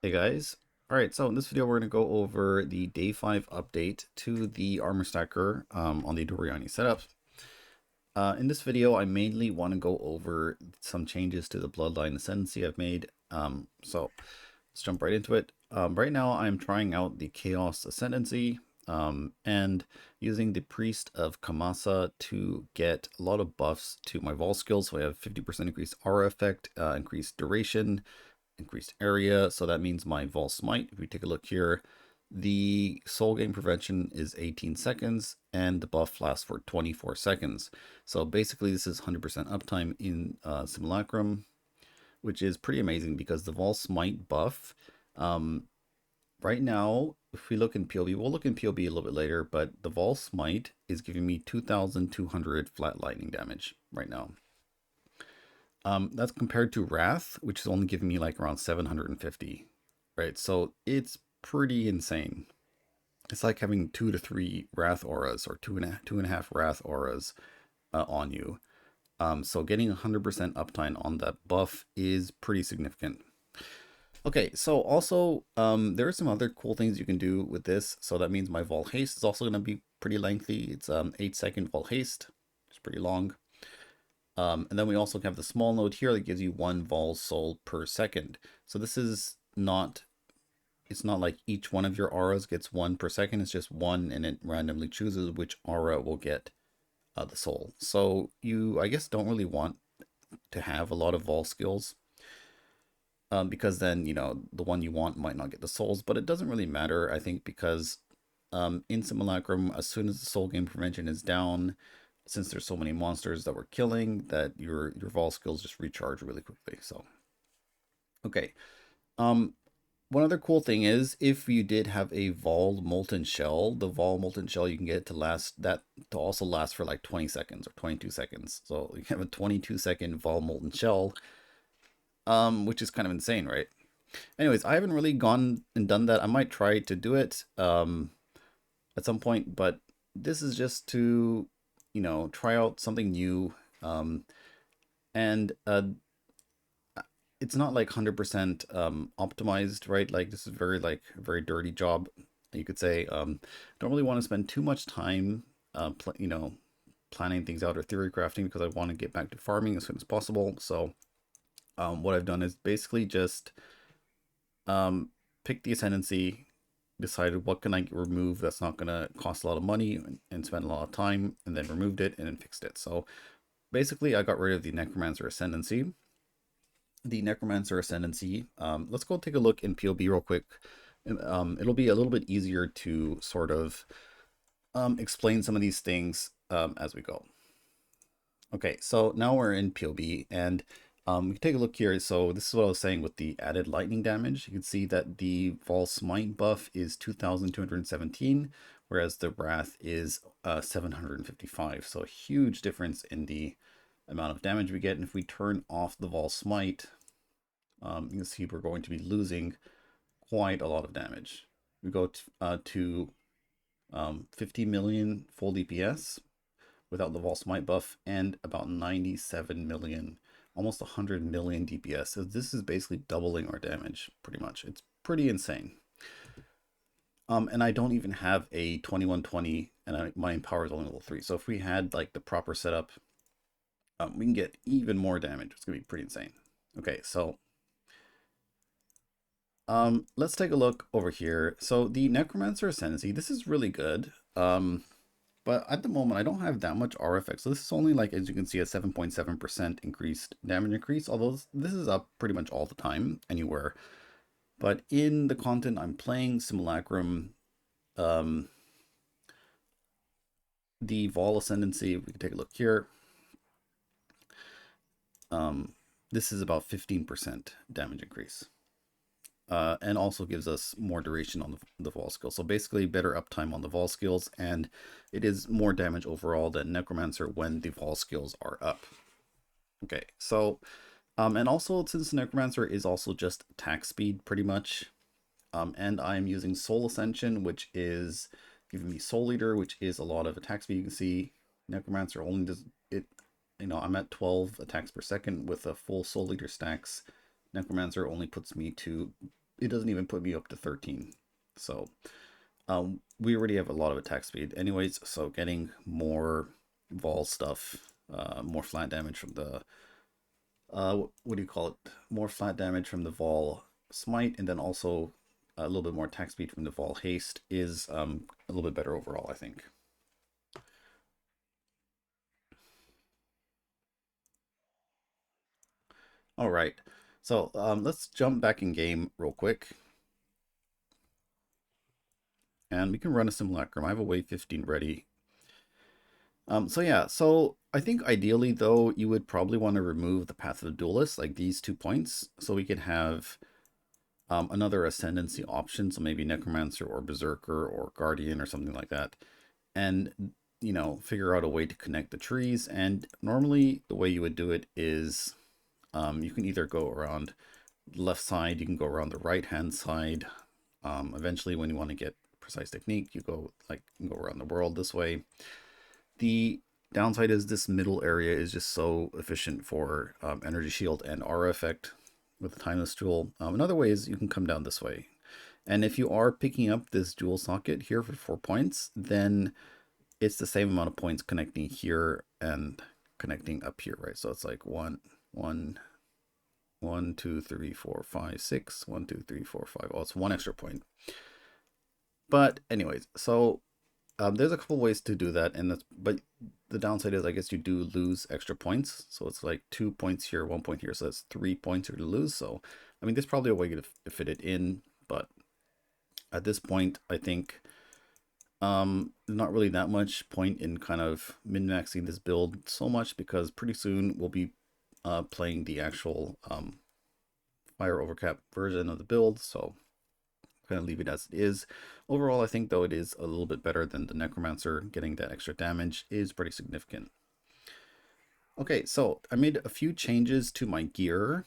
Hey guys. Alright, so in this video we're going to go over the day 5 update to the armor stacker on the Doriani setup. In this video I mainly want to go over some changes to the Bloodline Ascendancy I've made. So let's jump right into it. Right now I'm trying out the Chaos Ascendancy and using the Priest of Kamasa to get a lot of buffs to my VAAL skills. So I have 50% increased aura effect, increased duration, increased area. So that means my VAAL SMITE, if we take a look here, the soul gain prevention is 18 seconds and the buff lasts for 24 seconds. So basically this is 100% uptime in Simulacrum, which is pretty amazing because the VAAL SMITE buff, right now, if we look in POB, we'll look in POB a little bit later, but the VAAL SMITE is giving me 2,200 flat lightning damage right now. That's compared to Wrath, which is only giving me like around 750, right? So it's pretty insane. It's like having 2 to 3 Wrath auras or two and a half Wrath auras on you. So getting 100% uptime on that buff is pretty significant. Okay, so also there are some other cool things you can do with this. So that means my VAAL haste is also going to be pretty lengthy. It's 8-second VAAL haste. It's pretty long. And then we also have the small node here that gives you 1 VAAL soul per second. So this is not, it's not like each one of your auras gets 1 per second. It's just 1 and it randomly chooses which aura will get the soul. So you, I guess, don't really want to have a lot of VAAL skills because then, you know, the one you want might not get the souls, but it doesn't really matter, I think, because in Simulacrum, as soon as the soul gain prevention is down, since there's so many monsters that we're killing, that your VAAL skills just recharge really quickly. So, okay. One other cool thing is if you did have a VAAL Molten Shell, the VAAL Molten Shell you can get to also last for like 20 seconds or 22 seconds. So you have a 22-second VAAL Molten Shell, which is kind of insane, right? Anyways, I haven't really gone and done that. I might try to do it at some point, but this is just to, you know, try out something new. And it's not like 100% optimized, right? Like this is very dirty job, you could say. Don't really want to spend too much time, you know, planning things out or theory crafting because I want to get back to farming as soon as possible. So what I've done is basically just pick the ascendancy, decided what can I remove that's not going to cost a lot of money and spend a lot of time, and then removed it and then fixed it. So basically I got rid of the Necromancer Ascendancy. The Necromancer Ascendancy, let's go take a look in POB real quick. It'll be a little bit easier to sort of explain some of these things as we go. Okay, so now we're in POB, and we can take a look here. So this is what I was saying with the added lightning damage. You can see that the VAAL Smite buff is 2,217, whereas the Wrath is 755. So a huge difference in the amount of damage we get. And if we turn off the VAAL Smite, you can see we're going to be losing quite a lot of damage. We go to 50 million full DPS without the VAAL Smite buff, and about 97 million, almost 100 million DPS. So this is basically doubling our damage, pretty much. It's pretty insane. And I don't even have a 2120, and my Empower is only level 3. So if we had like the proper setup, we can get even more damage. It's gonna be pretty insane. Okay, so let's take a look over here. So the Necromancer Ascendancy, this is really good. But at the moment, I don't have that much aura effect. So this is only like, as you can see, a 7.7% increased damage increase, although this is up pretty much all the time, anywhere. But in the content I'm playing, Simulacrum, the VAAL Ascendancy, we can take a look here. This is about 15% damage increase. And also gives us more duration on the VAAL skill. So basically better uptime on the VAAL skills, and it is more damage overall than Necromancer when the VAAL skills are up. Okay, so, and also since Necromancer is also just attack speed pretty much, and I'm using Soul Ascension, which is giving me Soul Eater, which is a lot of attack speed. You can see Necromancer only does it, you know, I'm at 12 attacks per second with a full Soul Eater stacks. Necromancer only puts me to it doesn't even put me up to 13. So we already have a lot of attack speed anyways, so getting more VAAL stuff, more flat damage from the what do you call it, more flat damage from the VAAL smite, and then also a little bit more attack speed from the VAAL haste is a little bit better overall, I think. All right, so let's jump back in game real quick. And we can run a Simulacrum. I have a wave 15 ready. So yeah, so I think ideally though, you would probably want to remove the Path of the Duelist, like these 2 points, so we could have another Ascendancy option, so maybe Necromancer or Berserker or Guardian or something like that. And, you know, figure out a way to connect the trees. And normally the way you would do it is you can either go around the left side, you can go around the right-hand side. Eventually when you want to get precise technique, you go around the world this way. The downside is this middle area is just so efficient for energy shield and aura effect with the timeless jewel. Another way is you can come down this way. And if you are picking up this jewel socket here for 4 points, then it's the same amount of points connecting here and connecting up here, right? So it's like 1, 2, 3, 4, 5, 6, 1, 2, 3, 4, 5. Oh, it's 1 extra point. But anyways, so there's a couple ways to do that, but the downside is I guess you do lose extra points. So it's like 2 points here, 1 point here, so that's 3 points here to lose. So I mean, there's probably a way to fit it in, but at this point, I think not really that much point in kind of min-maxing this build so much, because pretty soon we'll be playing the actual fire overcap version of the build. So kind of leave it as it is. Overall, I think though it is a little bit better than the Necromancer. Getting that extra damage is pretty significant. Okay, so I made a few changes to my gear.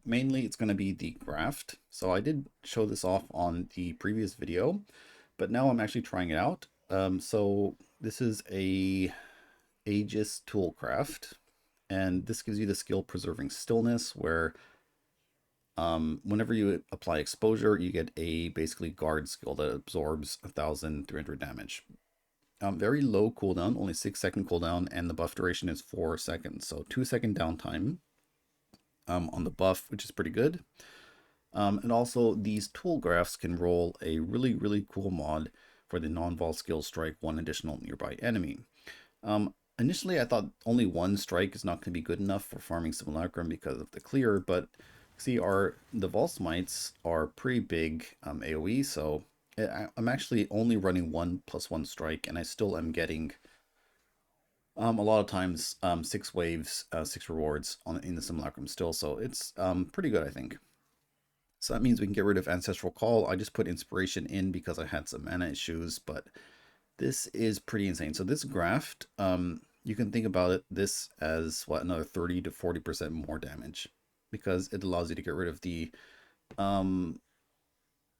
Mainly it's going to be the graft. So I did show this off on the previous video, but now I'm actually trying it out. So this is a Aegis tool craft, and this gives you the skill Preserving Stillness, where whenever you apply exposure, you get a basically guard skill that absorbs 1,300 damage. Very low cooldown, only 6-second cooldown, and the buff duration is 4 seconds. So 2-second downtime on the buff, which is pretty good. And also these tool graphs can roll a really, really cool mod for the non-VAAL skill strike 1 additional nearby enemy. Initially, I thought only 1 strike is not going to be good enough for farming Simulacrum because of the clear, but see, the VAAL smites are pretty big AoE, so I'm actually only running 1+1 strike, and I still am getting a lot of times 6 waves, 6 rewards in the Simulacrum still, so it's pretty good, I think. So that means we can get rid of Ancestral Call. I just put Inspiration in because I had some mana issues, but this is pretty insane. So this graft, you can think about this as another 30 to 40% more damage, because it allows you to get rid of the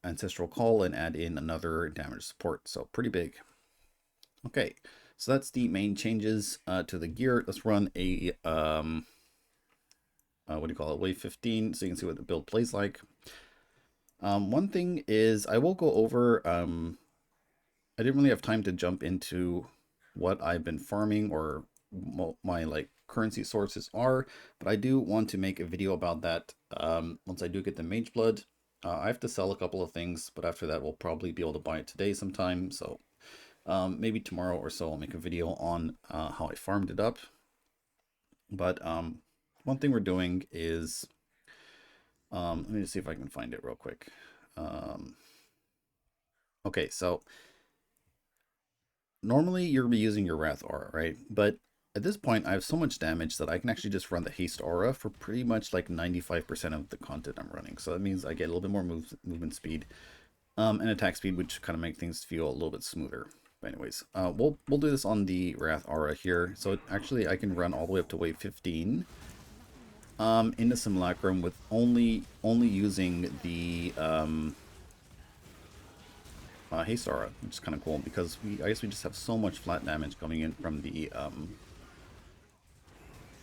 Ancestral Call and add in another damage support. So pretty big. Okay, so that's the main changes to the gear. Let's run a what do you call it, wave 15, so you can see what the build plays like. One thing is I will go over, I didn't really have time to jump into what I've been farming or my like currency sources are, but I do want to make a video about that once I do get the Mage Blood. I have to sell a couple of things, but after that we'll probably be able to buy it today sometime, so maybe tomorrow or so I'll make a video on how I farmed it up. But one thing we're doing is, let me just see if I can find it real quick. Okay, so normally you're using your Wrath Aura, right? But at this point, I have so much damage that I can actually just run the Haste Aura for pretty much like 95% of the content I'm running. So that means I get a little bit more movement speed and attack speed, which kind of make things feel a little bit smoother. But anyways, we'll do this on the Wrath Aura here. So actually I can run all the way up to wave 15 in the Simulacrum with only using the Haste Aura, which is kind of cool, because I guess we just have so much flat damage coming in from the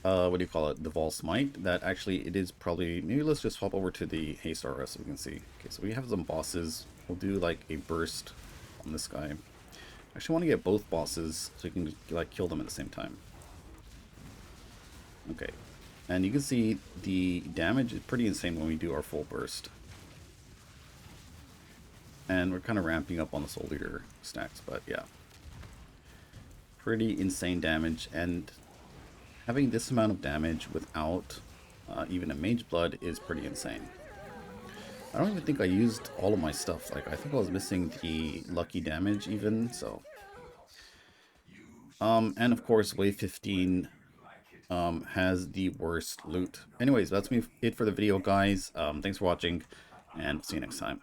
what do you call it? The VAAL SMITE. That actually, it is probably, maybe let's just hop over to the haste aura so we can see. Okay, so we have some bosses. We'll do like a burst on this guy. I actually want to get both bosses so you can like kill them at the same time. Okay, and you can see the damage is pretty insane when we do our full burst. And we're kind of ramping up on the soul leader stacks, but yeah. Pretty insane damage, and having this amount of damage without even a mage blood is pretty insane. I don't even think I used all of my stuff. Like, I think I was missing the lucky damage even, so. And of course, wave 15 has the worst loot. Anyways, that's it for the video, guys. Thanks for watching, and see you next time.